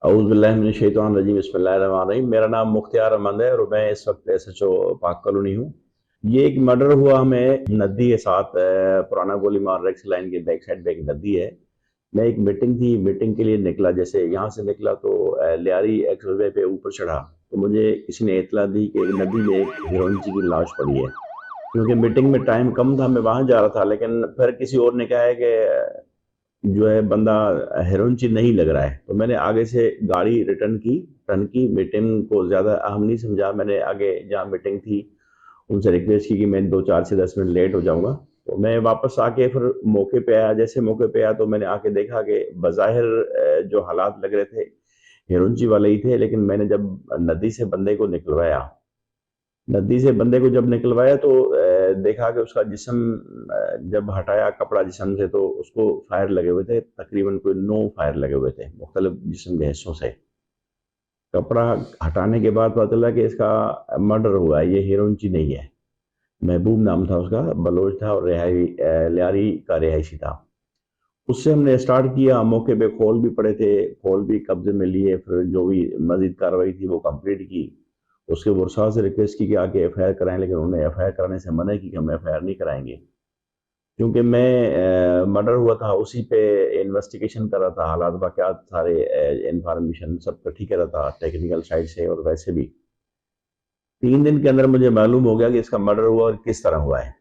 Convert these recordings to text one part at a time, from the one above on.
अऊज़ु बिल्लाहि मिनश शैतानिर रजीम, बिस्मिल्लाहिर रहमानिर रहीम। मेरा नाम मुख्तियार अहमद है और मैं इस वक्त एसएचओ पाक कॉलोनी हूँ। ये एक मर्डर हुआ हमें नदी के साथ, पुराना गोली मार रेक्स लाइन के बैक साइड पे एक नदी है। मैं एक मीटिंग थी, मीटिंग के लिए निकला, जैसे यहाँ से निकला तो लियारी एक्सप्रेसवे पे ऊपर चढ़ा तो मुझे किसी ने इतला दी कि नदी में एक हीरोइनची की लाश पड़ी है। क्योंकि मीटिंग में टाइम कम था, मैं वहाँ जा रहा था, लेकिन फिर किसी और ने कहा है कि जो है बंदा हेरोइनची नहीं लग रहा है, तो मैंने आगे से गाड़ी टर्न की। मीटिंग को ज़्यादा अहम नहीं समझा। मैंने आगे जहाँ मीटिंग थी उनसे रिक्वेस्ट की कि मैं 2 4 से 10 मिनट लेट हो जाऊंगा। तो मैं वापस आके फिर मौके पे आया। जैसे मौके पे आया तो मैंने आके देखा कि बज़ाहिर जो हालात लग रहे थे हेरोइनची वाले ही थे, लेकिन मैंने जब नदी से बंदे को निकलवाया, तो देखा कि उसका जिस्म, जब हटाया कपड़ा जिस्म से तो उसको फायर लगे हुए थे, तकरीबन कोई 9 फायर लगे हुए थे मुख्तलिफ जिस्म के हिस्सों से। कपड़ा हटाने के बाद पता चला कि इसका मर्डर हुआ है, ये हीरोइनची नहीं है। महबूब नाम था उसका, बलोच था और लियारी का रिहायशी था। उससे हमने स्टार्ट किया। मौके पे खोल भी पड़े थे, खोल भी कब्जे में लिए, फिर जो भी मजीद कार्रवाई थी वो कंप्लीट की। उसके बुरसा से रिक्वेस्ट की कि आके एफआईआर कराएं, लेकिन उन्होंने एफआईआर कराने से मना की कि हम एफआईआर नहीं कराएंगे। क्योंकि मैं मर्डर हुआ था उसी पे इन्वेस्टिगेशन कर रहा था, हालात वाक़यात सारे इंफॉर्मेशन सब इकट्ठी कर रहा था टेक्निकल साइड से, और वैसे भी 3 दिन के अंदर मुझे मालूम हो गया कि इसका मर्डर हुआ और किस तरह हुआ है।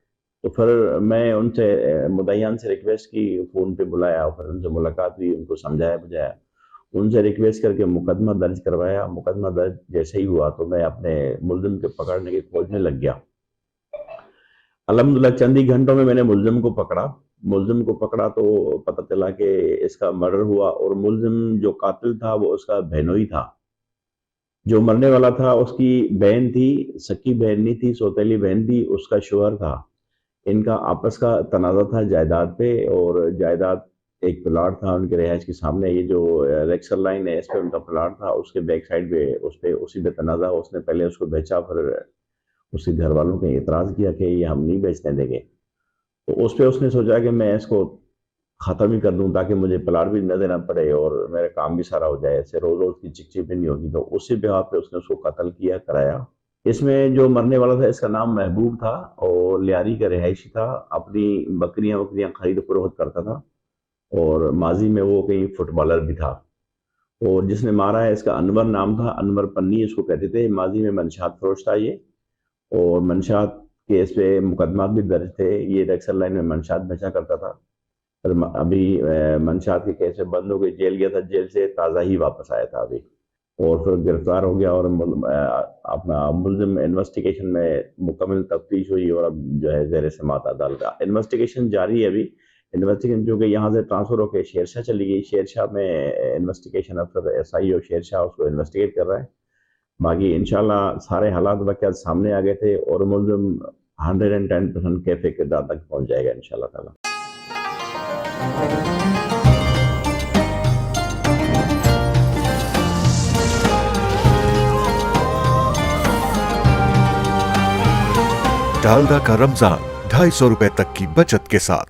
तो फिर मैं उनसे मुद्दईयान से रिक्वेस्ट की, फ़ोन पे बुलाया और फिर उनसे मुलाकात हुई, उनको समझाया बुझाया, उनसे रिक्वेस्ट करके मुकदमा दर्ज करवाया। मुकदमा दर्ज जैसे ही हुआ तो मैं अपने मुलजिम के पकड़ने की खोजने लग गया। अल्हम्दुलिल्लाह चंद ही घंटों में मैंने मुलजिम को पकड़ा तो पता चला कि इसका मर्डर हुआ, और मुलजिम जो कातिल था वो उसका बहनोई था। जो मरने वाला था उसकी बहन थी, सकी बहन नहीं थी, सौतेली बहन थी, उसका शोहर था। इनका आपस का तनाज़ा था जायदाद पे, और जायदाद एक प्लाट था उनके रिहाइश के सामने। ये जो रेक्सर लाइन है इस पे उनका प्लाट था, उसके बैक साइड पे उसी पे तनाज़ा। उसने पहले उसको बेचा, फिर उसके घर वालों ने एतराज़ किया कि ये हम नहीं बेचने देंगे। तो उस पे उसने सोचा कि मैं इसको ख़त्म ही कर दूं ताकि मुझे प्लाट भी न देना पड़े और मेरा काम भी सारा हो जाए, ऐसे रोज़ रोज़ की चिक भी नहीं होगी। तो उसी बिहार पे उसने उसको कत्ल किया, कराया। इसमें जो मरने वाला था इसका नाम महबूब था और लियारी का रिहायशी था। अपनी बकरियां वकरियां खरीद फरोख्त करता था, और माजी में वो कहीं फुटबॉलर भी था। और जिसने मारा है इसका अनवर नाम था, अनवर पन्नी इसको कहते थे। माजी में मंशात फरोश था ये, और मंशात केस पे मुकदमा भी दर्ज थे। ये रेक्सर लाइन में मंशात बेचा करता था। पर अभी मंशात के केस में बंद हो गई, जेल गया था, जेल से ताज़ा ही वापस आया था अभी, और फिर गिरफ्तार हो गया। और अपना मुलजिम इन्वेस्टिगेशन में मुकम्मल तफ्तीश हुई, और अब जो है ज़ेर समाअत अदालत इन्वेस्टिगेशन जारी है अभी। इन्वेस्टिगेशन जो कि यहाँ से ट्रांसफ़र होकर शेरशाह चली गई, शेरशाह में इन्वेस्टिगेशन अफसर एसआईओ शेरशाह उसको इन्वेस्टिगेट कर रहा है। बाकी इंशाल्लाह सारे हालात वाक़यात सामने आ गए थे, और मुलजिम 110% कैफे किरदार तक पहुँच जाएगा इंशाल्लाह ताला। डालडा का रमजान 250 रुपए तक की बचत के साथ।